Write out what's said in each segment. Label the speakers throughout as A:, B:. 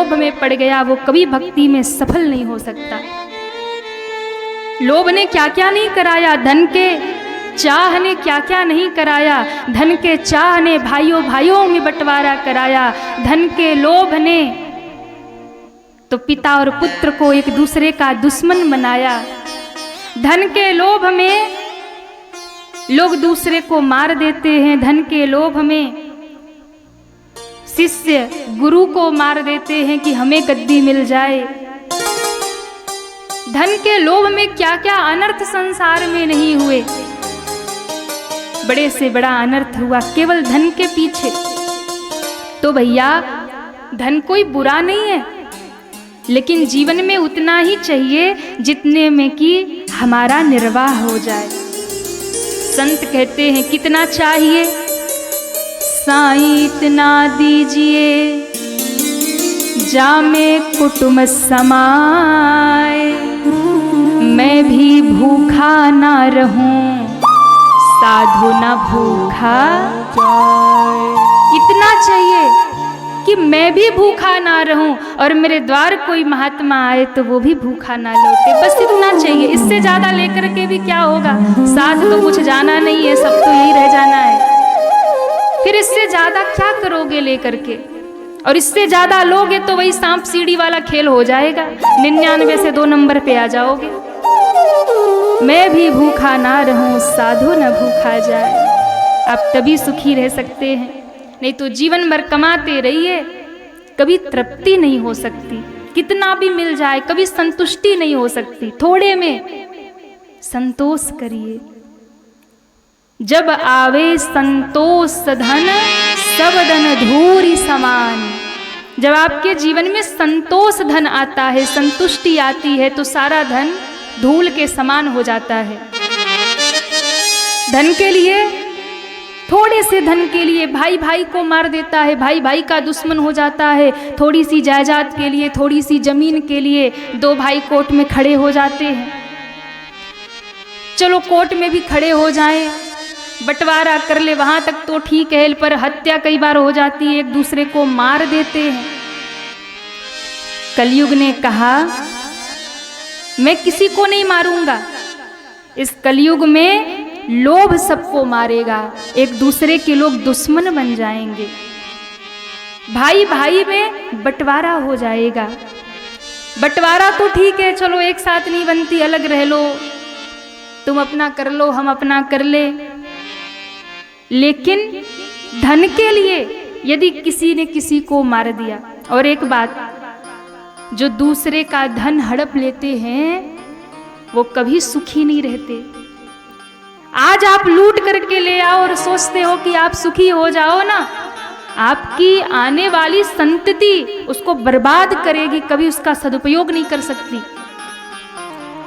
A: लोभ में पड़ गया वो कभी भक्ति में सफल नहीं हो सकता। लोभ ने क्या क्या नहीं कराया, धन के चाह ने क्या क्या नहीं कराया। धन के चाह ने भाइयों भाइयों में बंटवारा कराया। धन के लोभ ने तो पिता और पुत्र को एक दूसरे का दुश्मन बनाया। धन के लोभ में लोग दूसरे को मार देते हैं। धन के लोभ में शिष्य गुरु को मार देते हैं कि हमें गद्दी मिल जाए। धन के लोभ में क्या क्या अनर्थ संसार में नहीं हुए। बड़े से बड़ा अनर्थ हुआ केवल धन के पीछे। तो भैया धन कोई बुरा नहीं है, लेकिन जीवन में उतना ही चाहिए जितने में कि हमारा निर्वाह हो जाए। संत कहते हैं कितना चाहिए, साईं इतना दीजिए जामे कुटुंब समाए, मैं भी भूखा ना रहूं साधु ना भूखा जाए। इतना चाहिए कि मैं भी भूखा ना रहूं और मेरे द्वार कोई महात्मा आए तो वो भी भूखा ना लौटे। बस इतना चाहिए, इससे ज्यादा लेकर के भी क्या होगा। साथ तो कुछ जाना नहीं है, सब तो यही रह जाना है। फिर इससे ज्यादा क्या करोगे लेकर के। और इससे ज्यादा लोगे तो वही सांप सीढ़ी वाला खेल हो जाएगा, 99 से 2 नंबर पे आ जाओगे। मैं भी भूखा ना रहूं साधु न भूखा जाए। आप तभी सुखी रह सकते हैं, नहीं तो जीवन भर कमाते रहिए, कभी तृप्ति नहीं हो सकती। कितना भी मिल जाए कभी संतुष्टि नहीं हो सकती। थोड़े में संतोष करिए। जब आवे संतोष धन सब धन धूरी समान। जब आपके जीवन में संतोष धन आता है, संतुष्टि आती है, तो सारा धन धूल के समान हो जाता है। धन के लिए, थोड़े से धन के लिए भाई भाई को मार देता है, भाई भाई का दुश्मन हो जाता है। थोड़ी सी जायदाद के लिए, थोड़ी सी जमीन के लिए 2 भाई कोर्ट में खड़े हो जाते हैं। चलो कोर्ट में भी खड़े हो जाएं, बंटवारा कर ले वहां तक तो ठीक है, पर हत्या कई बार हो जाती है, एक दूसरे को मार देते हैं। कलयुग ने कहा मैं किसी को नहीं मारूंगा। इस कलयुग में लोभ सबको मारेगा, एक दूसरे के लोग दुश्मन बन जाएंगे, भाई भाई में बंटवारा हो जाएगा। बंटवारा तो ठीक है, चलो एक साथ नहीं बनती, अलग रह लो, तुम अपना कर लो हम अपना कर ले। लेकिन धन के लिए यदि किसी ने किसी को मार दिया, और एक बात, जो दूसरे का धन हड़प लेते हैं वो कभी सुखी नहीं रहते। आज आप लूट करके ले आओ और सोचते हो कि आप सुखी हो जाओ ना, आपकी आने वाली संतति उसको बर्बाद करेगी, कभी उसका सदुपयोग नहीं कर सकती।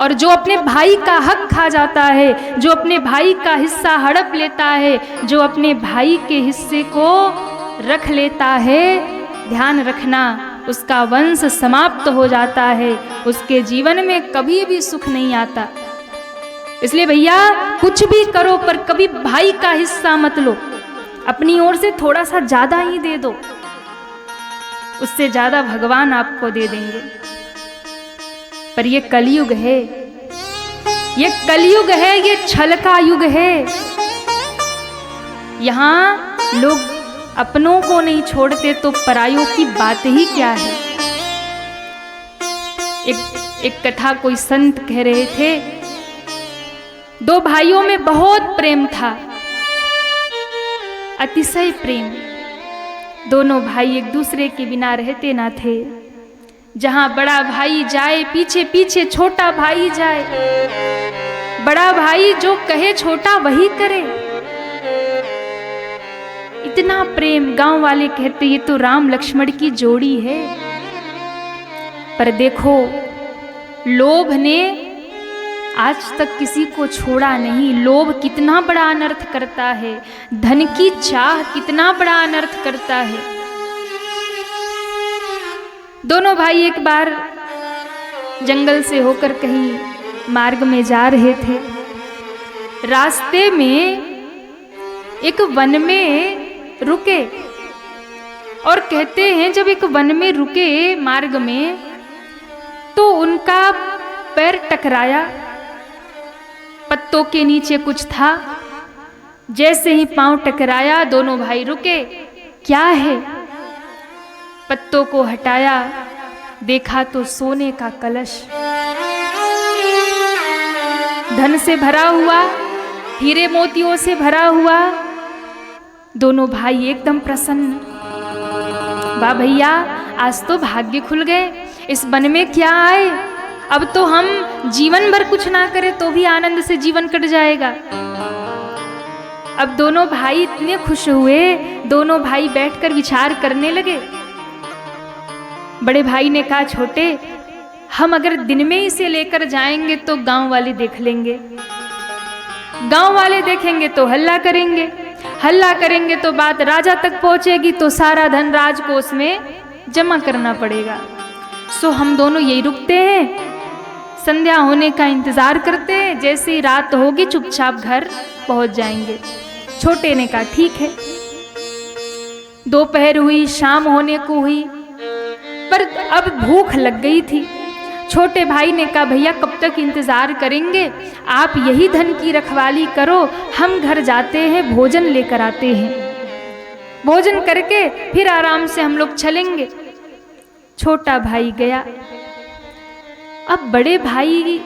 A: और जो अपने भाई का हक खा जाता है, जो अपने भाई का हिस्सा हड़प लेता है, जो अपने भाई के हिस्से को रख लेता है, ध्यान रखना उसका वंश समाप्त हो जाता है, उसके जीवन में कभी भी सुख नहीं आता। इसलिए भैया कुछ भी करो पर कभी भाई का हिस्सा मत लो, अपनी ओर से थोड़ा सा ज्यादा ही दे दो, उससे ज्यादा भगवान आपको दे देंगे। पर ये कलयुग है, ये कलयुग है, ये छल का युग है। यहाँ लोग अपनों को नहीं छोड़ते तो परायों की बात ही क्या है। एक कथा कोई संत कह रहे थे, 2 भाइयों में बहुत प्रेम था, अतिशय प्रेम। दोनों भाई एक दूसरे के बिना रहते ना थे। जहां बड़ा भाई जाए पीछे पीछे छोटा भाई जाए, बड़ा भाई जो कहे छोटा वही करे। इतना प्रेम, गांव वाले कहते ये तो राम लक्ष्मण की जोड़ी है। पर देखो लोभ ने आज तक किसी को छोड़ा नहीं। लोभ कितना बड़ा अनर्थ करता है, धन की चाह कितना बड़ा अनर्थ करता है। दोनों भाई एक बार जंगल से होकर कहीं मार्ग में जा रहे थे। रास्ते में एक वन में रुके और कहते हैं जब एक वन में रुके मार्ग में तो उनका पैर टकराया, पत्तों के नीचे कुछ था। जैसे ही पांव टकराया दोनों भाई रुके। क्या है? पत्तों को हटाया, देखा तो सोने का कलश, धन से भरा हुआ, हीरे मोतियों से भरा हुआ। दोनों भाई एकदम प्रसन्न। वाह भैया, आज तो भाग्य खुल गए, इस वन में क्या आए, अब तो हम जीवन भर कुछ ना करें तो भी आनंद से जीवन कट जाएगा। अब दोनों भाई इतने खुश हुए, दोनों भाई बैठकर विचार करने लगे। बड़े भाई ने कहा, छोटे, हम अगर दिन में इसे लेकर जाएंगे तो गांव वाले देख लेंगे, गांव वाले देखेंगे तो हल्ला करेंगे, हल्ला करेंगे तो बात राजा तक पहुंचेगी, तो सारा धन राजकोष में जमा करना पड़ेगा। सो हम दोनों यही रुकते हैं, संध्या होने का इंतजार करते हैं, जैसे ही रात होगी चुपचाप घर पहुंच जाएंगे। छोटे ने कहा ठीक है। दोपहर हुई, शाम होने को हुई, पर अब भूख लग गई थी। छोटे भाई ने कहा, भैया कब तक इंतजार करेंगे, आप यही धन की रखवाली करो, हम घर जाते हैं, भोजन लेकर आते हैं, भोजन करके फिर आराम से हम लोग चलेंगे। छोटा भाई गया। अब बड़े भाई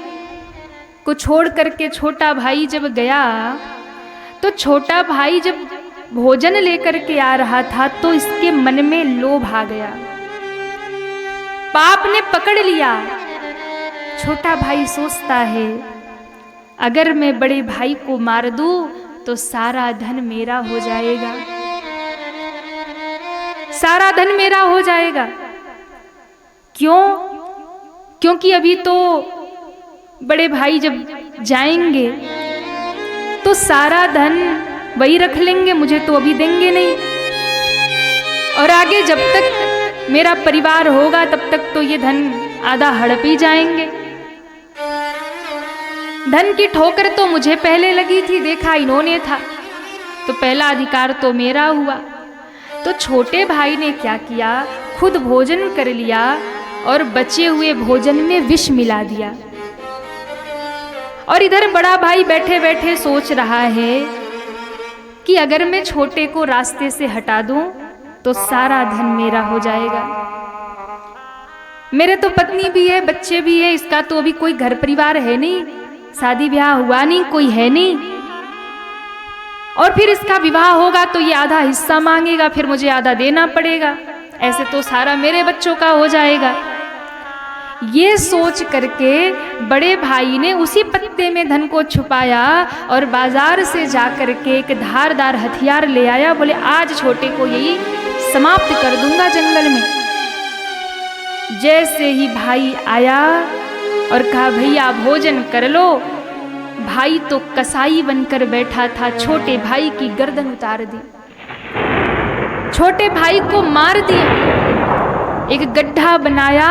A: को छोड़ करके छोटा भाई जब गया तो छोटा भाई जब भोजन लेकर के आ रहा था तो इसके मन में लोभ आ गया, पाप ने पकड़ लिया। छोटा भाई सोचता है, अगर मैं बड़े भाई को मार दूं तो सारा धन मेरा हो जाएगा, सारा धन मेरा हो जाएगा। क्यों? क्योंकि अभी तो बड़े भाई जब जाएंगे तो सारा धन वही रख लेंगे, मुझे तो अभी देंगे नहीं, और आगे जब तक मेरा परिवार होगा तब तक तो ये धन आधा हड़प ही जाएंगे। धन की ठोकर तो मुझे पहले लगी थी, देखा इन्होंने था, तो पहला अधिकार तो मेरा हुआ। तो छोटे भाई ने क्या किया, खुद भोजन कर लिया और बचे हुए भोजन में विष मिला दिया। और इधर बड़ा भाई बैठे बैठे सोच रहा है कि अगर मैं छोटे को रास्ते से हटा दूं तो सारा धन मेरा हो जाएगा, मेरे तो पत्नी भी है, बच्चे भी है, इसका तो अभी कोई घर परिवार है नहीं, शादी ब्याह हुआ नहीं, कोई है नहीं, और फिर इसका विवाह होगा तो ये आधा हिस्सा मांगेगा, फिर मुझे आधा देना पड़ेगा, ऐसे तो सारा मेरे बच्चों का हो जाएगा। ये सोच करके बड़े भाई ने उसी पत्ते में धन को छुपाया और बाजार से जाकर के एक धारदार हथियार ले आया। बोले आज छोटे को यही समाप्त कर दूंगा जंगल में। जैसे ही भाई आया और कहा भैया भोजन कर लो, भाई तो कसाई बनकर बैठा था, छोटे भाई की गर्दन उतार दी, छोटे भाई को मार दिया, एक गड्ढा बनाया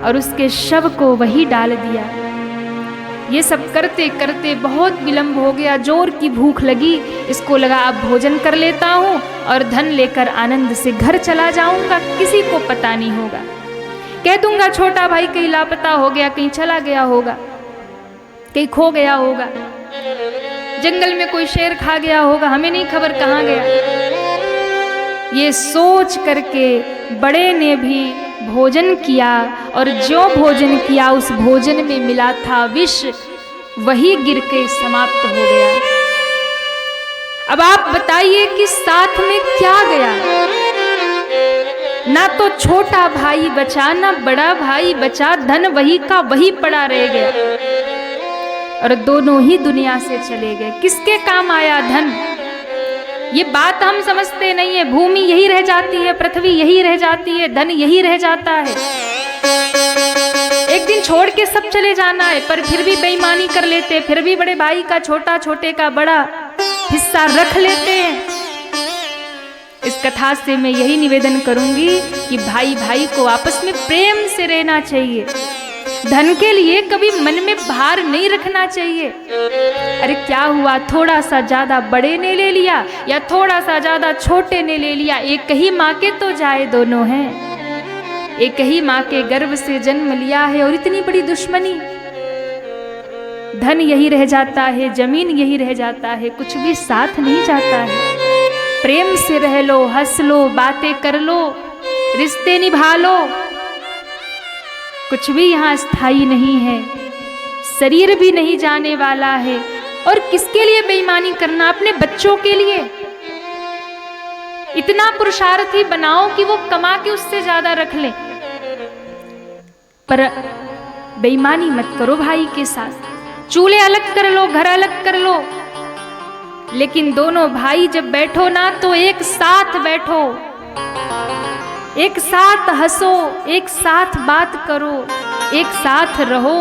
A: और उसके शव को वही डाल दिया। ये सब करते करते बहुत विलंब हो गया, जोर की भूख लगी, इसको लगा अब भोजन कर लेता हूँ और धन लेकर आनंद से घर चला जाऊंगा, किसी को पता नहीं होगा, कह दूंगा छोटा भाई कहीं लापता हो गया, कहीं चला गया होगा, कहीं खो गया होगा, जंगल में कोई शेर खा गया होगा, हमें नहीं खबर कहाँ गया। ये सोच करके बड़े ने भी भोजन किया और जो भोजन किया उस भोजन में मिला था विष, वही गिर के समाप्त हो गया। अब आप बताइए कि साथ में क्या गया? ना तो छोटा भाई बचा, ना बड़ा भाई बचा, धन वही का वही पड़ा रह गया और दोनों ही दुनिया से चले गए। किसके काम आया धन? ये बात हम समझते नहीं है। भूमि यही रह जाती है, पृथ्वी यही रह जाती है, धन यही रह जाता है, एक दिन छोड़ के सब चले जाना है, पर फिर भी बेईमानी कर लेते, फिर भी बड़े भाई का छोटा, छोटे का बड़ा हिस्सा रख लेते हैं। इस कथा से मैं यही निवेदन करूंगी कि भाई भाई को आपस में प्रेम से रहना चाहिए, धन के लिए कभी मन में भार नहीं रखना चाहिए। अरे क्या हुआ, थोड़ा सा ज्यादा बड़े ने ले लिया या थोड़ा सा ज्यादा छोटे ने ले लिया, एक ही माँ के तो जाए दोनों हैं। एक ही माँ के गर्भ से जन्म लिया है और इतनी बड़ी दुश्मनी। धन यही रह जाता है, जमीन यही रह जाता है, कुछ भी साथ नहीं जाता है। प्रेम से रह लो, हंस लो, बातें कर लो, रिश्ते निभा लो। कुछ भी यहाँ स्थायी नहीं है, शरीर भी नहीं जाने वाला है। और किसके लिए बेईमानी करना? अपने बच्चों के लिए। इतना पुरुषार्थी बनाओ कि वो कमा के उससे ज्यादा रख ले, पर बेईमानी मत करो भाई के साथ। चूल्हे अलग कर लो, घर अलग कर लो, लेकिन दोनों भाई जब बैठो ना तो एक साथ बैठो, एक साथ हंसो, एक साथ बात करो, एक साथ रहो।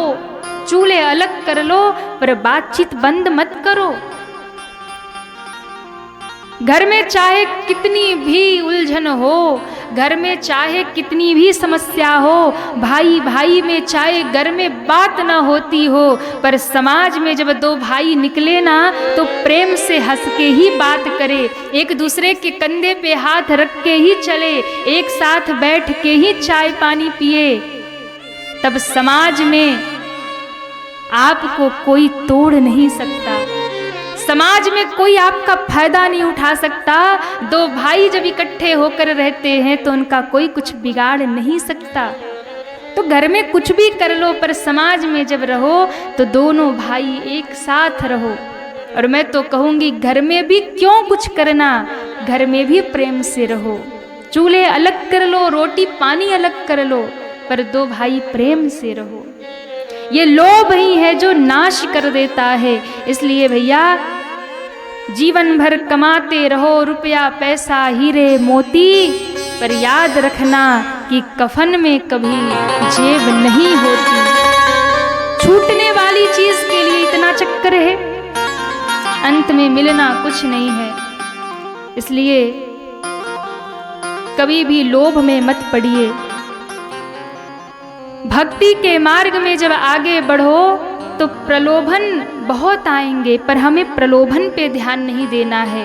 A: चूल्हे अलग कर लो पर बातचीत बंद मत करो। घर में चाहे कितनी भी उलझन हो, घर में चाहे कितनी भी समस्या हो, भाई भाई में चाहे घर में बात ना होती हो, पर समाज में जब दो भाई निकले ना तो प्रेम से हंस के ही बात करे, एक दूसरे के कंधे पे हाथ रख के ही चले, एक साथ बैठ के ही चाय पानी पिए, तब समाज में आपको कोई तोड़ नहीं सकता। समाज में कोई आपका फायदा नहीं उठा सकता। दो भाई जब इकट्ठे होकर रहते हैं तो उनका कोई कुछ बिगाड़ नहीं सकता। तो घर में कुछ भी कर लो पर समाज में जब रहो तो दोनों भाई एक साथ रहो। और मैं तो कहूँगी घर में भी क्यों कुछ करना, घर में भी प्रेम से रहो। चूल्हे अलग कर लो, रोटी पानी अलग कर लो, पर दो भाई प्रेम से रहो। ये लोभ ही है जो नाश कर देता है। इसलिए भैया जीवन भर कमाते रहो रुपया पैसा हीरे मोती, पर याद रखना कि कफन में कभी जेब नहीं होती। छूटने वाली चीज के लिए इतना चक्कर है, अंत में मिलना कुछ नहीं है। इसलिए कभी भी लोभ में मत पड़िए। भक्ति के मार्ग में जब आगे बढ़ो तो प्रलोभन बहुत आएंगे, पर हमें प्रलोभन पे ध्यान नहीं देना है।